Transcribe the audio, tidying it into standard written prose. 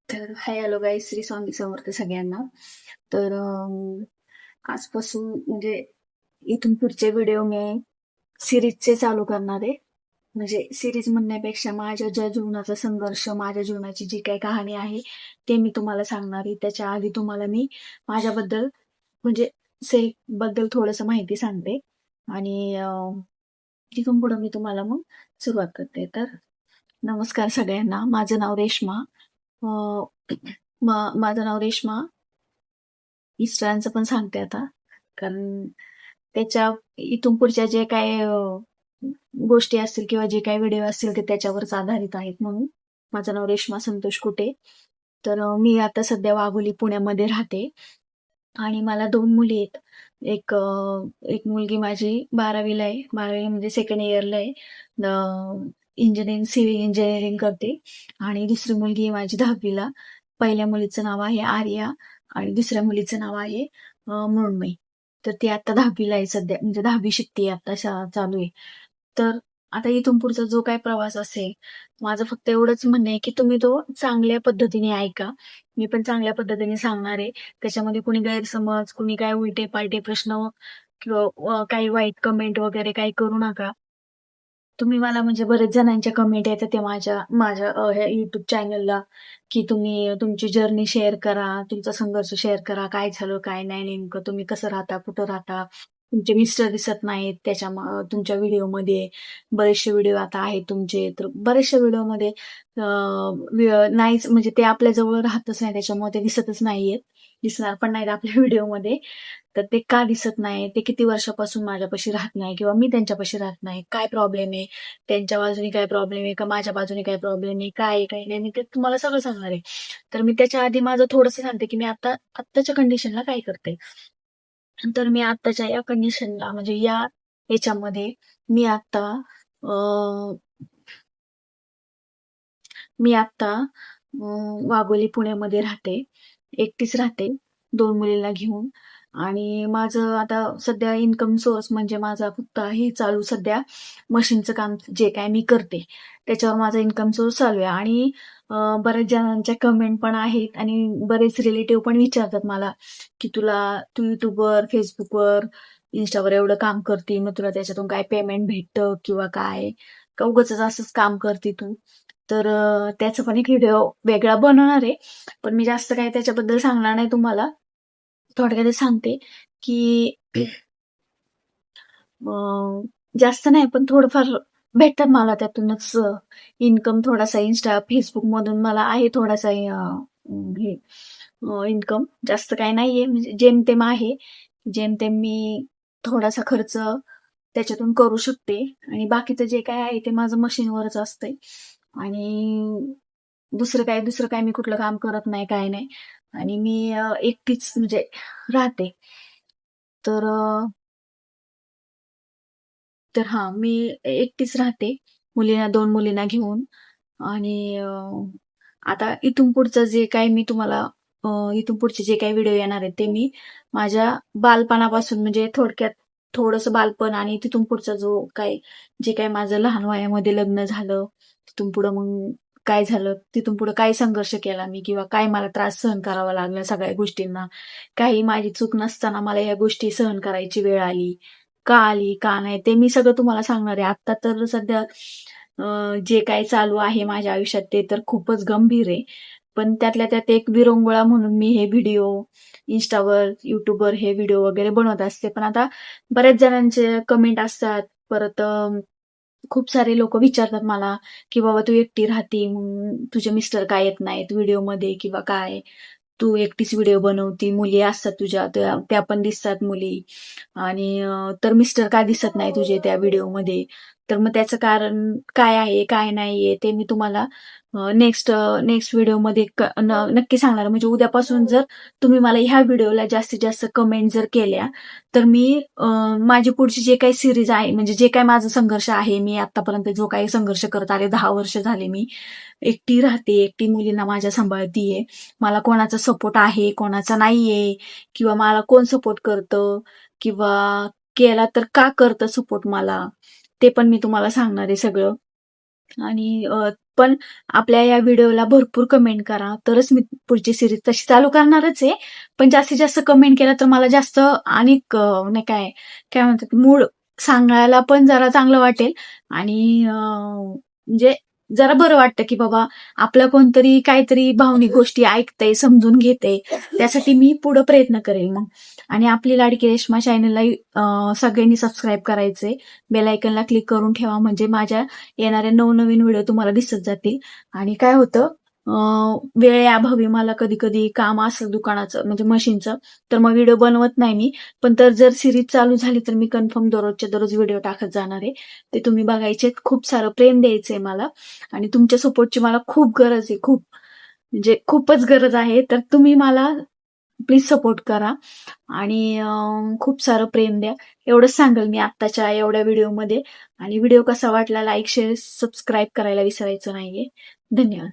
तर hi hello guys, Shri Swami Samarth सगळ्यांना. तर आजपासून म्हणजे इथून पुढचे व्हिडिओ मी सिरीजचे चालू करणार आहे. म्हणजे सिरीज म्हणण्यापेक्षा माझ्या ज्या जीवनाचा संघर्ष, माझ्या जीवनाची जी काही कहाणी आहे ते मी तुम्हाला सांगणार आहे. त्याच्या आधी तुम्हाला मी माझ्याबद्दल म्हणजे सेल्फ बद्दल थोडंसं माहिती सांगते आणि तिथून पुढे मी तुम्हाला मग सुरुवात करते. तर नमस्कार सगळ्यांना, माझं नाव रेश्मा. अ, माझं नाव रेश्मा. मिस्टरांचं पण सांगते आता, कारण त्याच्या इथून पुढच्या जे काही गोष्टी असतील किंवा जे काही व्हिडिओ असतील ते त्याच्यावरच आधारित आहेत. म्हणून माझं नाव रेश्मा संतोष कुटे. तर मी आता सध्या वाघोली पुण्यामध्ये राहते आणि मला 2 मुली आहेत. एक मुलगी माझी 12वीला आहे. 12वी म्हणजे सेकंड इयरला आहे. सिव्हिल इंजिनिअरिंग करते आणि दुसरी मुलगी आहे माझी 10वीला. पहिल्या मुलीचं नाव आहे आर्या आणि दुसऱ्या मुलीचं नाव आहे मृण्मयी. तर ती आता 10वीला आहे सध्या, म्हणजे 10वी शिकते आता, शाळा चालू आहे. तर आता इथून पुढचा जो काही प्रवास असेल, माझं फक्त एवढंच म्हणणं आहे की तुम्ही तो चांगल्या पद्धतीने ऐका. मी पण चांगल्या पद्धतीने सांगणार आहे. त्याच्यामध्ये कुणी गैरसमज, कुणी काय उलटे-पालटे प्रश्न किंवा काही वाईट कमेंट वगैरे काही करू नका. तुम्ही मला म्हणजे बरेच जणांच्या कमेंट येतात ते माझ्या माझ्या ह्या YouTube चॅनलला, की तुम्ही तुमची जर्नी शेअर करा, तुमचा संघर्ष शेअर करा. काय झालं, काय नाही नेमकं, तुम्ही कसं राहता, कुठं राहता, तुमचे मिस्टर दिसत नाहीत तुमच्या व्हिडिओमध्ये. बरेचसे व्हिडिओ आता आहेत तुमचे, तर बऱ्याचशा व्हिडिओमध्ये नाहीच, म्हणजे ते आपल्या जवळ राहतच नाही, त्याच्यामुळे ते दिसतच नाहीयेत. दिसणार पण नाहीत आपल्या व्हिडिओमध्ये. तर ते का दिसत नाही, ते किती वर्षापासून माझ्यापाशी राहत नाही किंवा मी त्यांच्यापाशी राहत नाही, काय प्रॉब्लेम आहे, त्यांच्या बाजूने काय प्रॉब्लेम आहे का माझ्या बाजूने काय प्रॉब्लेम आहे, काय आहे काय नाही, मी ते तुम्हाला सगळं सांगणार आहे. तर मी त्याच्या आधी माझं थोडंसं सांगते की मी आत्ताच्या कंडिशनला काय करते. तर मी आत्ताच्या या कंडिशनला म्हणजे याच्यामध्ये मी आता अं, मी आता वाघोली पुण्यामध्ये राहते. एकटीच राहते 2 मुलींना घेऊन. आणि माझं आता सध्या इन्कम सोर्स म्हणजे माझा फक्त आहे चालू सध्या मशीनचं काम जे काय मी करते, त्याच्यावर माझा इन्कम सोर्स चालू आहे. आणि बऱ्याच जणांच्या कमेंट पण आहेत आणि बरेच रिलेटिव्ह पण विचारतात मला, की तू YouTubeवर, Facebookवर, Instaवर एवढं काम करते, मग तुला त्याच्यातून काय पेमेंट भेटतं किंवा काय? का उगाचच असंच काम करते तू? तर त्याचा पण एक व्हिडिओ वेगळा बनवणार आहे. पण मी जास्त काही त्याच्याबद्दल सांगणार नाही तुम्हाला. थोडक्यातच सांगते, की जास्त नाही पण थोडंफार भेटतात मला त्यातूनच इन्कम थोडासा Facebookमधून मला आहे थोडासा हे इन्कम. जास्त काही नाहीये, म्हणजे जेमतेम आहे. जेमतेम मी थोडासा खर्च त्याच्यातून करू शकते आणि बाकीचं जे काही आहे ते माझं मशीनवरच असतंय. आणि दुसरं काय मी कुठलं काम करत नाही, काय नाही. आणि मी एकटीच म्हणजे राहते. तर मी एकटीच राहते. 2 मुलींना घेऊन. आणि आता इथून पुढचं जे काही मी तुम्हाला इथून पुढचे जे काही व्हिडिओ येणार आहेत, ते मी माझ्या बालपणापासून म्हणजे थोडक्यात थोडंसं बालपण आणि तिथून पुढचा जे काही माझं लहान वयामध्ये लग्न झालं, तिथून पुढं मग काय झालं, तिथून पुढं काय संघर्ष केला मी किंवा काय मला त्रास सहन करावा लागला सगळ्या गोष्टींना. काही माझी चूक नसताना मला या गोष्टी सहन करायची वेळ आली. का आली, का नाही, ते मी सगळं तुम्हाला सांगणार आहे. आता तर सध्या जे काही चालू आहे माझ्या आयुष्यात ते तर खूपच गंभीर आहे. पण त्यातल्या त्यात एक विरंगुळा म्हणून मी हे व्हिडिओ Instaवर, YouTubeवर हे व्हिडिओ वगैरे बनवत असते. पण आता बऱ्याच जणांचे कमेंट असतात. परत खूप सारे लोकं विचारतात मला, की "बाबा तू एकटी राहती, मग तुझे मिस्टर का येत नाहीत व्हिडिओमध्ये किंवा काय? तू एकटीच व्हिडिओ बनवती, मुली असतात तुझ्या, त्या पण दिसतात मुली. आणि तर मिस्टर का दिसत नाही तुझे त्या व्हिडिओमध्ये?" तर मग त्याचं कारण काय आहे, काय नाहीये ते मी तुम्हाला नेक्स्ट व्हिडिओमध्ये नक्की सांगणार. म्हणजे उद्यापासून जर तुम्ही मला ह्या व्हिडिओला जास्तीत जास्त कमेंट जर केल्या, तर मी माझी पुढची जे काही सीरीज आहे, म्हणजे जे काही माझा संघर्ष आहे, मी आतापर्यंत जो काही संघर्ष करत आले, 10 वर्ष झाले मी एकटी राहते, एकटी मुलींना माझ्या सांभाळतीये. मला कोणाचा सपोर्ट आहे, कोणाचा नाहीये, किंवा मला कोण सपोर्ट करतं किंवा केला तर का करतं सपोर्ट मला, ते पण मी तुम्हाला सांगणार आहे सगळं. आणि पण आपल्या या व्हिडिओला भरपूर कमेंट करा, तरच मी पुढची सिरीज तशी चालू करणारच आहे. पण जास्तीत जास्त कमेंट केला तर मला जास्त आणि नाही काय म्हणतात मूड सांगायला पण जरा चांगलं वाटेल आणि म्हणजे जरा बरं वाटतं की बाबा आपलं कोणतरी काहीतरी भावनिक गोष्टी ऐकतंय, समजून घेतंय. त्यासाठी मी पुढे प्रयत्न करेल मग. आणि आपली लाडकी रेश्मा चॅनलला सगळ्यांनी सबस्क्राईब करायचंय. बेल आयकनला क्लिक करून ठेवा म्हणजे माझ्या येणाऱ्या नवनवीन व्हिडिओ तुम्हाला दिसत जातील. आणि काय होतं वेळेअभावी मला कधी कधी काम असलं दुकानाचं म्हणजे मशीनचं, तर मग व्हिडिओ बनवत नाही मी. पण जर सिरीज चालू झाली तर मी कन्फर्म दररोजच्या दररोज व्हिडिओ टाकत जाणार आहे. ते तुम्ही बघायचे. खूप सारं प्रेम द्यायचंय मला आणि तुमच्या सपोर्टची मला खूप गरज आहे. म्हणजे खूपच गरज आहे. तर तुम्ही मला प्लीज सपोर्ट करा आणि खूप सारं प्रेम द्या. एवढंच सांगेल मी आत्ताच्या एवढ्या व्हिडिओमध्ये. आणि व्हिडिओ कसा वाटला लाईक, शेअर, सबस्क्राईब करायला विसरायचं नाहीये. धन्यवाद.